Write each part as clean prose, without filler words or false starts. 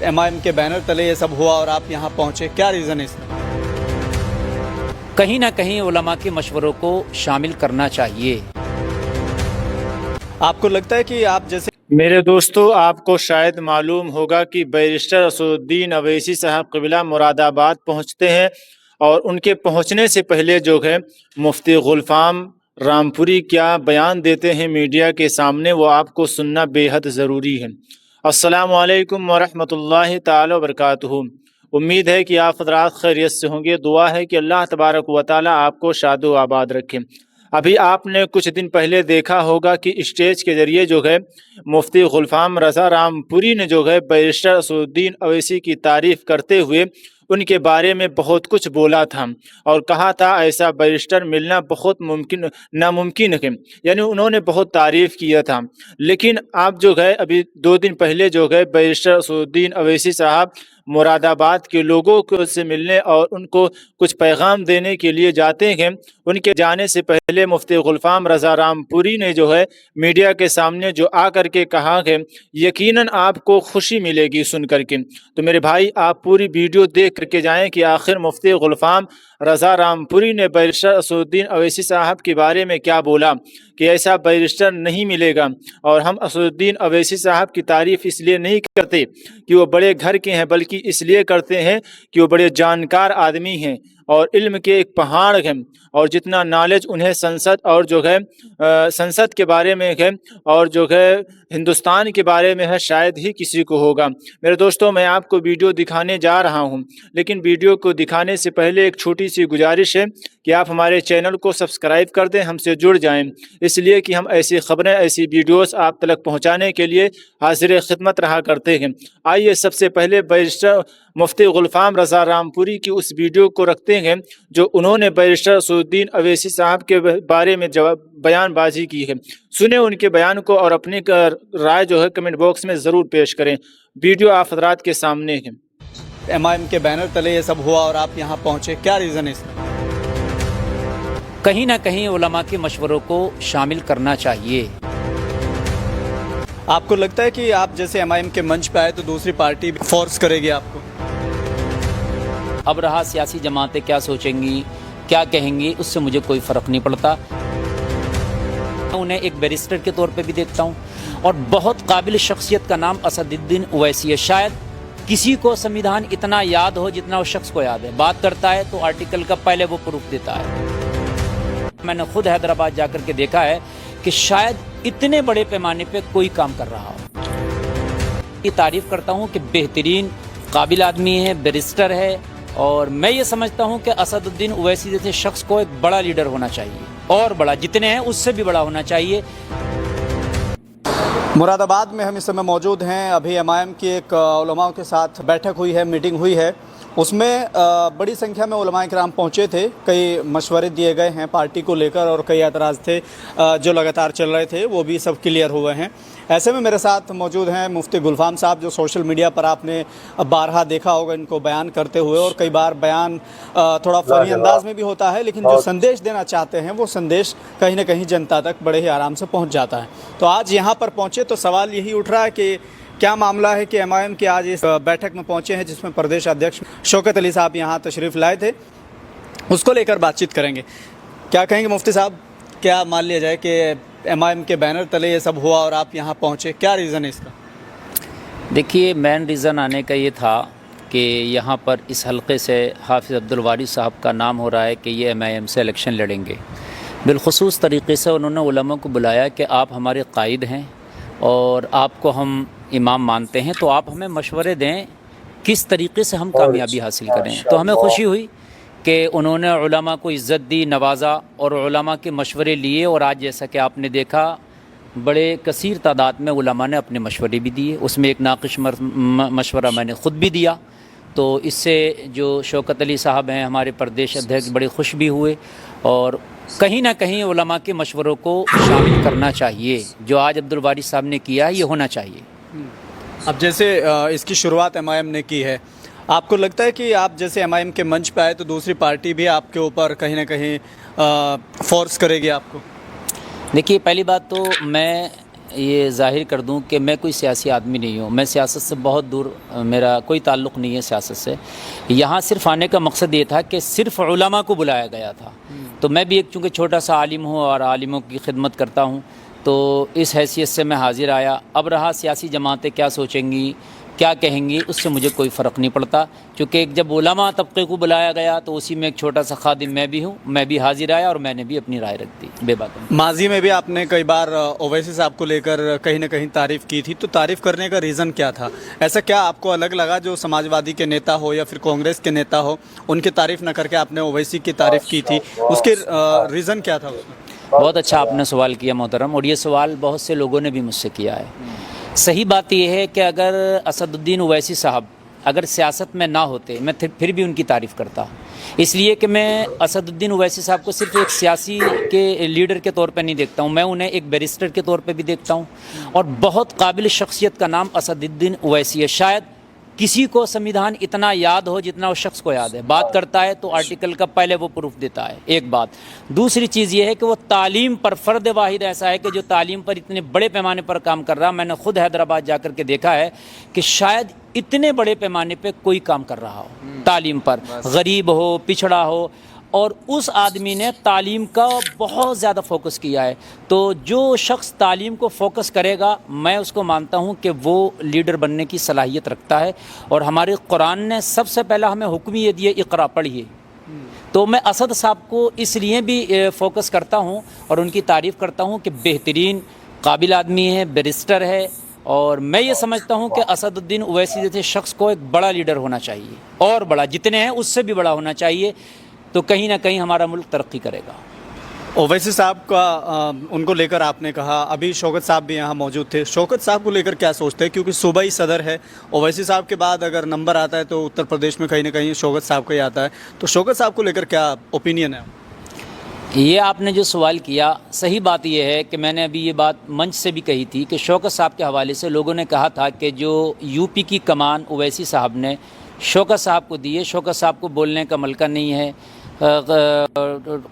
MIM के banner तले ये सब हुआ और आप यहाँ पहुँचे, क्या रीज़न है इसका? कहीं ना कहीं उलमा के मशवरों को शामिल करना चाहिए। आपको लगता है कि आप जैसे मेरे दोस्तों, आपको शायद मालूम होगा कि बैरिस्टर असदुद्दीन अवैसी साहब क़िबला मुरादाबाद पहुँचते हैं और उनके पहुँचने से पहले जो है मुफ्ती गुलफाम रामपुरी क्या बयान देते हैं मीडिया के सामने, वो आपको सुनना बेहद ज़रूरी है। अस्सलामु अलैकुम वरहमतुल्लाहि ताला वबरकातुहू। उम्मीद है कि आप हज़रात खैरियत से होंगे। दुआ है कि अल्लाह तबारक व तआला आपको शादो आबाद रखे। अभी आपने कुछ दिन पहले देखा होगा कि स्टेज के ज़रिए जो है मुफ्ती गुलफाम रज़ा रामपुरी ने जो है बैरिस्टर असदुद्दीन अवैसी की तारीफ़ करते हुए उनके बारे में बहुत कुछ बोला था और कहा था ऐसा बैरिस्टर मिलना बहुत नामुमकिन है, यानी उन्होंने बहुत तारीफ़ किया था। लेकिन आप जो है अभी 2 दिन पहले जो है बैरिस्टर असदुद्दीन अवैसी साहब मुरादाबाद के लोगों को से मिलने और उनको कुछ पैगाम देने के लिए जाते हैं। उनके जाने से पहले मुफ्ती गुलफाम रज़ा रामपुरी ने जो है मीडिया के सामने जो आकर के कहा है, यकीनन आपको खुशी मिलेगी सुन करके। तो मेरे भाई, आप पूरी वीडियो देख करके जाएं कि आखिर मुफ्ती गुलफाम रज़ा रामपुरी ने बैरिस्टर असदुद्दीन अवैसी साहब के बारे में क्या बोला कि ऐसा बैरिस्टर नहीं मिलेगा। और हम असदुद्दीन अवैसी साहब की तारीफ़ इसलिए नहीं करते कि वो बड़े घर के हैं, बल्कि इसलिए करते हैं कि वो बड़े जानकार आदमी हैं और इल्म के एक पहाड़ हैं और जितना नॉलेज उन्हें संसद और जो है संसद के बारे में है और जो है हिंदुस्तान के बारे में है, शायद ही किसी को होगा। मेरे दोस्तों, मैं आपको वीडियो दिखाने जा रहा हूं, लेकिन वीडियो को दिखाने से पहले एक छोटी सी गुजारिश है कि आप हमारे चैनल को सब्सक्राइब कर दें, हमसे जुड़ जाएं, इसलिए कि हम ऐसी खबरें, ऐसी वीडियोस आप तक पहुंचाने के लिए हाजिर खिदमत रहा करते हैं। आइए सबसे पहले बैरिस्टर मुफ्ती गुलफाम रज़ा रामपुरी की उस वीडियो को रखते हैं जो उन्होंने बैरिस्टर असदुद्दीन अवैसी साहब के बारे में बयानबाजी की है। सुने उनके बयान को और अपनी राय जो है कमेंट बॉक्स में ज़रूर पेश करें। वीडियो आप हज़रात के सामने है। एमआईएम के बैनर तले ये सब हुआ और आप यहाँ पहुँचे, क्या रीज़न है इसका? कहीं ना कहीं उलमा के मशवरों को शामिल करना चाहिए। आपको लगता है कि आप जैसे एमआईएम के मंच पे आए तो दूसरी पार्टी फोर्स करेगी आपको? अब रहा सियासी जमातें क्या सोचेंगी, क्या कहेंगी, उससे मुझे कोई फ़र्क नहीं पड़ता। उन्हें एक बैरिस्टर के तौर पे भी देखता हूँ और बहुत काबिल शख्सियत का नाम असदुद्दीन ओवैसी है। शायद किसी को संविधान इतना याद हो जितना उस शख्स को याद है। बात करता है तो आर्टिकल का पहले वो प्रूफ देता है। मैंने खुद हैदराबाद जाकर के देखा है कि शायद इतने बड़े पैमाने पे कोई काम कर रहा हो। ये तारीफ़ करता हूँ कि बेहतरीन काबिल आदमी है, बैरिस्टर है और मैं ये समझता हूँ कि असदुद्दीन ओवैसी जैसे शख्स को एक बड़ा लीडर होना चाहिए और बड़ा, जितने हैं उससे भी बड़ा होना चाहिए। मुरादाबाद में हम इस समय मौजूद हैं। अभी एमआईएम की एक उलमाओं के साथ बैठक हुई है, मीटिंग हुई है। उसमें बड़ी संख्या में उलमाए किराम पहुँचे थे। कई मशवरे दिए गए हैं पार्टी को लेकर और कई एतराज़ थे जो लगातार चल रहे थे, वो भी सब क्लियर हुए हैं। ऐसे में मेरे साथ मौजूद हैं मुफ्ती गुलफाम साहब, जो सोशल मीडिया पर आपने बारहा देखा होगा इनको बयान करते हुए, और कई बार बयान थोड़ा फनी अंदाज में भी होता है, लेकिन जो संदेश देना चाहते हैं वो संदेश कहीं ना कहीं जनता तक बड़े ही आराम से पहुँच जाता है। तो आज यहाँ पर पहुँचे तो सवाल यही उठ रहा है कि क्या मामला है कि एमआईएम के आज इस बैठक में पहुंचे हैं जिसमें प्रदेश अध्यक्ष शौकत अली साहब यहाँ तशरीफ़ लाए थे, उसको लेकर बातचीत करेंगे। क्या कहेंगे मुफ्ती साहब, क्या मान लिया जाए कि एमआईएम के बैनर तले ये सब हुआ और आप यहाँ पहुँचे, क्या रीज़न है इसका? देखिए, मेन रीज़न आने का ये था कि यहाँ पर इस हलक़े से हाफिज़ अब्दुल वारिस साहब का नाम हो रहा है कि ये एमआईएम से इलेक्शन लड़ेंगे। बिलखुसूस तरीक़े से उन्होंने उलमा को बुलाया कि आप हमारे कायद हैं और आपको हम इमाम मानते हैं, तो आप हमें मशवरे दें किस तरीक़े से हम कामयाबी हासिल करें। तो हमें खुशी हुई कि उन्होंने उलमा को इज़्ज़त दी, नवाजा और उलमा के मशवरे लिए। और आज जैसा कि आपने देखा, बड़े कसीर तादाद में उलमा ने अपने मशवरे भी दिए। उसमें एक नाक़िश मशवरा मैंने ख़ुद भी दिया। तो इससे जो शौकत अली साहब हैं हमारे प्रदेश अध्यक्ष, बड़े खुश भी हुए और कहीं ना कहीं उलमा के मशवरों को शामिल करना चाहिए। जो आज अब्दुल वारिस साहब ने किया है, ये होना चाहिए। अब जैसे इसकी शुरुआत एमआईएम ने की है, आपको लगता है कि आप जैसे एमआईएम के मंच पे आए तो दूसरी पार्टी भी आपके ऊपर कहीं ना कहीं फोर्स करेगी आपको? देखिए, पहली बात तो मैं یہ ظاہر کر دوں کہ میں کوئی سیاسی آدمی نہیں ہوں، میں سیاست سے بہت دور، میرا کوئی تعلق نہیں ہے سیاست سے۔ یہاں صرف آنے کا مقصد یہ تھا کہ صرف علماء کو بلایا گیا تھا، تو میں بھی ایک چونکہ چھوٹا سا عالم ہوں اور عالموں کی خدمت کرتا ہوں، تو اس حیثیت سے میں حاضر آیا۔ اب رہا سیاسی جماعتیں کیا سوچیں گی، کیا کہیں گی، اس سے مجھے کوئی فرق نہیں پڑتا، کیونکہ ایک جب علماء طبقے کو بلایا گیا تو اسی میں ایک چھوٹا سا خادم میں بھی ہوں، میں بھی حاضر آیا اور میں نے بھی اپنی رائے رکھ دی بے بات۔ ماضی میں بھی آپ نے کئی بار اویسی صاحب کو لے کر کہیں نہ کہیں تعریف کی تھی، تو تعریف کرنے کا ریزن کیا تھا؟ ایسا کیا آپ کو الگ لگا جو سماج وادی کے نیتا ہو یا پھر کانگریس کے نیتا ہو، ان کی تعریف نہ کر کے آپ نے اویسی کی تعریف کی تھی؟ اس کے ریزن کیا تھا اس میں؟ بہت اچھا آپ نے سوال کیا محترم، اور یہ سوال بہت سے لوگوں نے بھی مجھ سے کیا ہے۔ صحیح بات یہ ہے کہ اگر اسد الدین اویسی صاحب اگر سیاست میں نہ ہوتے میں پھر بھی ان کی تعریف کرتا، اس لیے کہ میں اسد الدین اویسی صاحب کو صرف ایک سیاسی کے لیڈر کے طور پہ نہیں دیکھتا ہوں، میں انہیں ایک بیرسٹر کے طور پہ بھی دیکھتا ہوں، اور بہت قابل شخصیت کا نام اسد الدین اویسی ہے۔ شاید کسی کو سمویدھان اتنا یاد ہو جتنا اس شخص کو یاد ہے، بات کرتا ہے تو آرٹیکل کا پہلے وہ پروف دیتا ہے، ایک بات۔ دوسری چیز یہ ہے کہ وہ تعلیم پر فرد واحد ایسا ہے کہ جو تعلیم پر اتنے بڑے پیمانے پر کام کر رہا، میں نے خود حیدرآباد جا کر کے دیکھا ہے کہ شاید اتنے بڑے پیمانے پہ کوئی کام کر رہا ہو تعلیم پر، غریب ہو، پچھڑا ہو، اور اس آدمی نے تعلیم کا بہت زیادہ فوکس کیا ہے۔ تو جو شخص تعلیم کو فوکس کرے گا، میں اس کو مانتا ہوں کہ وہ لیڈر بننے کی صلاحیت رکھتا ہے، اور ہمارے قرآن نے سب سے پہلا ہمیں حکم یہ دیا اقرا، پڑھیے۔ تو میں اسد صاحب کو اس لیے بھی فوکس کرتا ہوں اور ان کی تعریف کرتا ہوں کہ بہترین قابل آدمی ہے، بیرسٹر ہے، اور میں یہ سمجھتا ہوں کہ اسد الدین اویسی جیسے شخص کو ایک بڑا لیڈر ہونا چاہیے، اور بڑا جتنے ہیں اس سے بھی بڑا ہونا چاہیے، تو کہیں نہ کہیں ہمارا ملک ترقی کرے گا۔ اویسی صاحب کا ان کو لے کر آپ نے کہا، ابھی شوکت صاحب بھی یہاں موجود تھے، شوکت صاحب کو لے کر کیا سوچتے ہیں؟ کیونکہ صوبائی صدر ہے، اویسی صاحب کے بعد اگر نمبر آتا ہے تو اتر پردیش میں کہیں نہ کہیں شوکت صاحب کا ہی آتا ہے، تو شوکت صاحب کو لے کر کیا اوپینین ہے؟ یہ آپ نے جو سوال کیا، صحیح بات یہ ہے کہ میں نے ابھی یہ بات منچ سے بھی کہی تھی کہ شوکت صاحب کے حوالے سے لوگوں نے کہا تھا کہ جو یو پی کی کمان اویسی صاحب نے شوکت صاحب کو دی ہے، شوکت صاحب کو بولنے کا ملکہ نہیں ہے،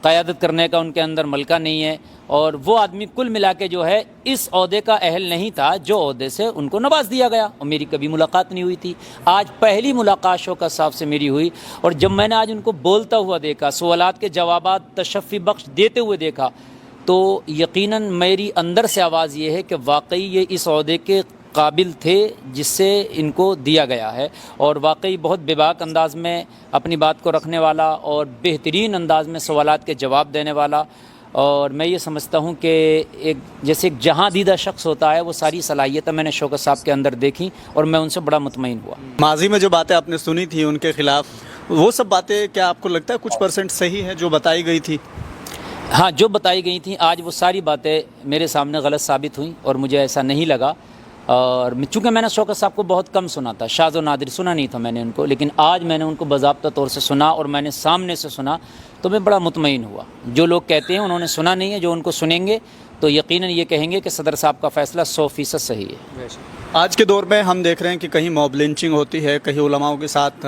قیادت کرنے کا ان کے اندر ملکہ نہیں ہے، اور وہ آدمی کل ملا کے جو ہے اس عہدے کا اہل نہیں تھا جو عہدے سے ان کو نواز دیا گیا، اور میری کبھی ملاقات نہیں ہوئی تھی۔ آج پہلی ملاقات شوکت صاحب سے میری ہوئی، اور جب میں نے آج ان کو بولتا ہوا دیکھا، سوالات کے جوابات تشفی بخش دیتے ہوئے دیکھا، تو یقیناً میری اندر سے آواز یہ ہے کہ واقعی یہ اس عہدے کے قابل تھے جس سے ان کو دیا گیا ہے، اور واقعی بہت بے باک انداز میں اپنی بات کو رکھنے والا اور بہترین انداز میں سوالات کے جواب دینے والا، اور میں یہ سمجھتا ہوں کہ جیسے ایک جہاں دیدہ شخص ہوتا ہے، وہ ساری صلاحیتیں میں نے شوکت صاحب کے اندر دیکھی، اور میں ان سے بڑا مطمئن ہوا۔ ماضی میں جو باتیں آپ نے سنی تھی ان کے خلاف، وہ سب باتیں کیا آپ کو لگتا ہے کچھ پرسنٹ صحیح ہے جو بتائی گئی تھی؟ ہاں، جو بتائی گئی تھیں آج وہ ساری باتیں میرے سامنے غلط ثابت ہوئیں، اور مجھے ایسا نہیں لگا، اور چونکہ میں نے شوکت صاحب کو بہت کم سنا تھا، شاذ و نادر سنا نہیں تھا میں نے ان کو، لیکن آج میں نے ان کو باضابطہ طور سے سنا، اور میں نے سامنے سے سنا، تو میں بڑا مطمئن ہوا۔ جو لوگ کہتے ہیں انہوں نے سنا نہیں ہے، جو ان کو سنیں گے تو یقیناً یہ کہیں گے کہ صدر صاحب کا فیصلہ 100% صحیح ہے۔ آج کے دور میں ہم دیکھ رہے ہیں کہ کہیں موب لنچنگ ہوتی ہے، کہیں علماؤں کے ساتھ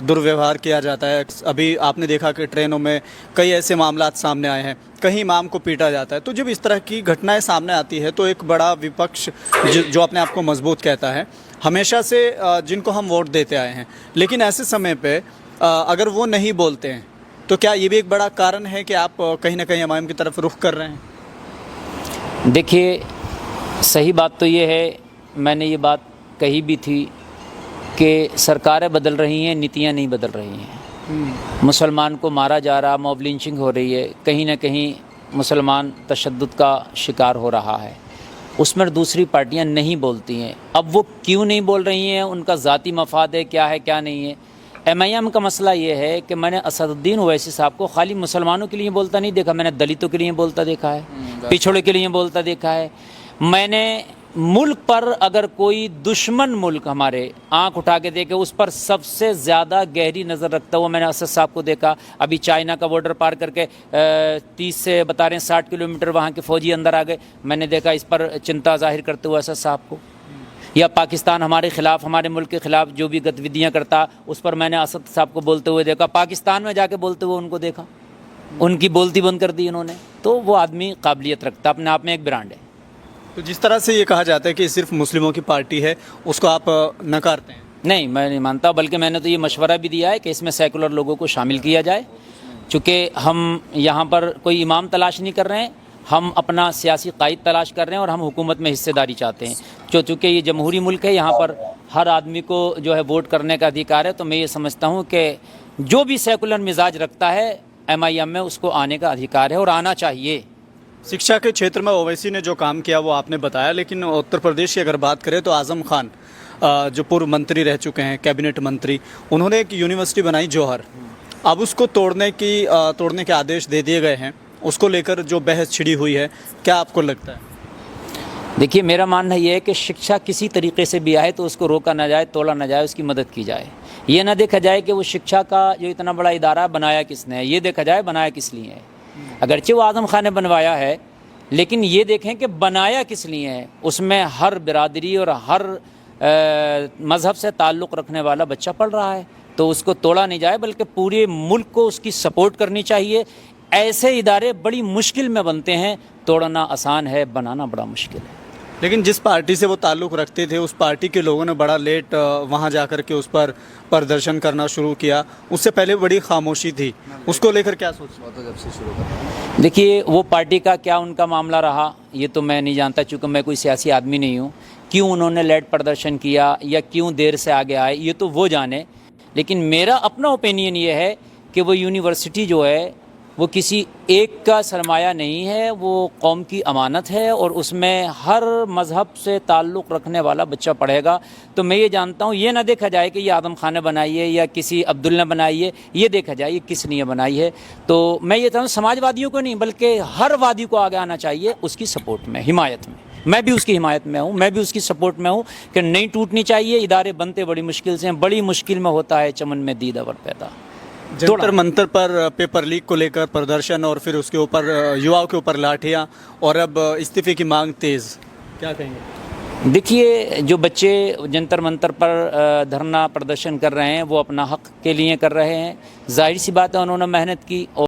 درویوہار کیا جاتا ہے، ابھی آپ نے دیکھا کہ ٹرینوں میں کئی ایسے معاملات سامنے آئے ہیں، کہیں امام کو پیٹا جاتا ہے۔ تو جب اس طرح کی گھٹنائیں سامنے آتی ہے تو ایک بڑا وپکش جو اپنے آپ کو مضبوط کہتا ہے، ہمیشہ سے جن کو ہم ووٹ دیتے آئے ہیں، لیکن ایسے سمے پہ اگر وہ نہیں بولتے ہیں تو کیا یہ بھی ایک بڑا کارن ہے کہ آپ کہیں نہ کہیں امام کی طرف رخ کر رہے ہیں؟ دیکھیے، صحیح بات تو یہ ہے، میں نے یہ بات کہی بھی تھی کہ سرکاریں بدل رہی ہیں، نیتیاں نہیں بدل رہی ہیں۔ مسلمان کو مارا جا رہا، موب لنچنگ ہو رہی ہے، کہیں نہ کہیں مسلمان تشدد کا شکار ہو رہا ہے، اس میں دوسری پارٹیاں نہیں بولتی ہیں۔ اب وہ کیوں نہیں بول رہی ہیں؟ ان کا ذاتی مفاد ہے، کیا ہے کیا نہیں ہے۔ ایم کا مسئلہ یہ ہے کہ میں نے اسد الدین اویسی صاحب کو خالی مسلمانوں کے لیے بولتا نہیں دیکھا، میں نے دلتوں کے لیے بولتا دیکھا ہے، پچھڑے کے لیے بولتا دیکھا ہے۔ میں نے ملک پر اگر کوئی دشمن ملک ہمارے آنکھ اٹھا کے دیکھے، اس پر سب سے زیادہ گہری نظر رکھتا ہوا میں نے اسد صاحب کو دیکھا۔ ابھی چائنا کا بارڈر پار کر کے 30 سے بتا رہے ہیں 60 کلومیٹر وہاں کے فوجی اندر آ گئے، میں نے دیکھا اس پر چنتا ظاہر کرتے ہوئے اسد صاحب کو۔ یا پاکستان ہمارے خلاف، ہمارے ملک کے خلاف جو بھی گتیویدیاں کرتا، اس پر میں نے اسد صاحب کو بولتے ہوئے دیکھا، پاکستان میں جا کے بولتے ہوئے ان کو دیکھا، ان کی بولتی بند کر دی انہوں نے۔ تو وہ آدمی قابلیت رکھتا، اپنے آپ میں ایک برانڈ ہے۔ तो जिस तरह से ये कहा जाता है कि सिर्फ मुस्लिमों की पार्टी है, उसको आप नकारते हैं? नहीं, मैं नहीं मानता, बल्कि मैंने तो ये मशवरा भी दिया है कि इसमें सेकुलर लोगों को शामिल किया जाए। चूँकि हम यहाँ पर कोई इमाम तलाश नहीं कर रहे हैं, हम अपना सियासी कायद तलाश कर रहे हैं और हम हुकूमत में हिस्सेदारी चाहते हैं। चूँकि ये जमहूरी मुल्क है, यहाँ पर हर आदमी को जो है वोट करने का अधिकार है, तो मैं ये समझता हूँ कि जो भी सेकुलर मिजाज रखता है MIM में, उसको आने का अधिकार है और आना चाहिए। शिक्षा के क्षेत्र में ओवैसी ने जो काम किया वो आपने बताया, लेकिन उत्तर प्रदेश की अगर बात करें तो आज़म खान जो पूर्व मंत्री रह चुके हैं, कैबिनेट मंत्री, उन्होंने एक यूनिवर्सिटी बनाई जौहर। अब उसको तोड़ने के आदेश दे दिए गए हैं, उसको लेकर जो बहस छिड़ी हुई है, क्या आपको लगता है? देखिए, मेरा मानना ये है कि शिक्षा किसी तरीके से भी आए तो उसको रोका ना जाए, तोड़ा ना जाए, उसकी मदद की जाए। ये ना देखा जाए कि वो शिक्षा का जो इतना बड़ा इदारा बनाया किसने है, ये देखा जाए बनाया किस लिए है। अगरचे वो आज़म खान ने बनवाया है, लेकिन ये देखें कि बनाया किस लिए है। उसमें हर बिरादरी और हर मज़हब से ताल्लुक़ रखने वाला बच्चा पढ़ रहा है, तो उसको तोड़ा नहीं जाए, बल्कि पूरे मुल्क को उसकी सपोर्ट करनी चाहिए। ऐसे इदारे बड़ी मुश्किल में बनते हैं, तोड़ना आसान है, बनाना बड़ा मुश्किल है। लेकिन जिस पार्टी से वो ताल्लुक़ रखते थे, उस पार्टी के लोगों ने बड़ा लेट वहाँ जाकर के उस पर प्रदर्शन करना शुरू किया। उससे पहले बड़ी खामोशी थी, उसको लेकर क्या सोच? देखिए, वो पार्टी का क्या उनका मामला रहा ये तो मैं नहीं जानता, चूँकि मैं कोई सियासी आदमी नहीं हूँ। क्यों उन्होंने लेट प्रदर्शन किया या क्यों देर से आगे आए, ये तो वो जाने। लेकिन मेरा अपना ओपिनियन ये है कि वो यूनिवर्सिटी जो है वो किसी एक का सरमाया नहीं है, वो कौम की अमानत है और उसमें हर मज़हब से ताल्लुक़ रखने वाला बच्चा पढ़ेगा। तो मैं ये जानता हूँ, ये ना देखा जाए कि ये आज़म खान ने बनाई है या किसी अब्दुल ने बनाई है, ये देखा जाए ये किस ने बनाई है। तो मैं ये चाहता हूँ समाजवादियों को नहीं, बल्कि हर वादी को आगे आना चाहिए उसकी सपोर्ट में, हिमायत में। मैं भी उसकी हिमायत में हूँ, मैं भी उसकी सपोर्ट में हूँ कि नहीं टूटनी चाहिए। इदारे बनते बड़ी मुश्किल से हैं, बड़ी मुश्किल में होता है चमन में दीद अवर पैदा। जंतर मंतर पर पेपर लीक को लेकर प्रदर्शन और फिर उसके ऊपर युवाओं के ऊपर लाठियां और अब इस्तीफे की मांग तेज़, क्या कहेंगे? देखिए, जो बच्चे जंतर मंतर पर धरना प्रदर्शन कर रहे हैं वो अपना हक के लिए कर रहे हैं। जाहिर सी बात है, उन्होंने मेहनत की और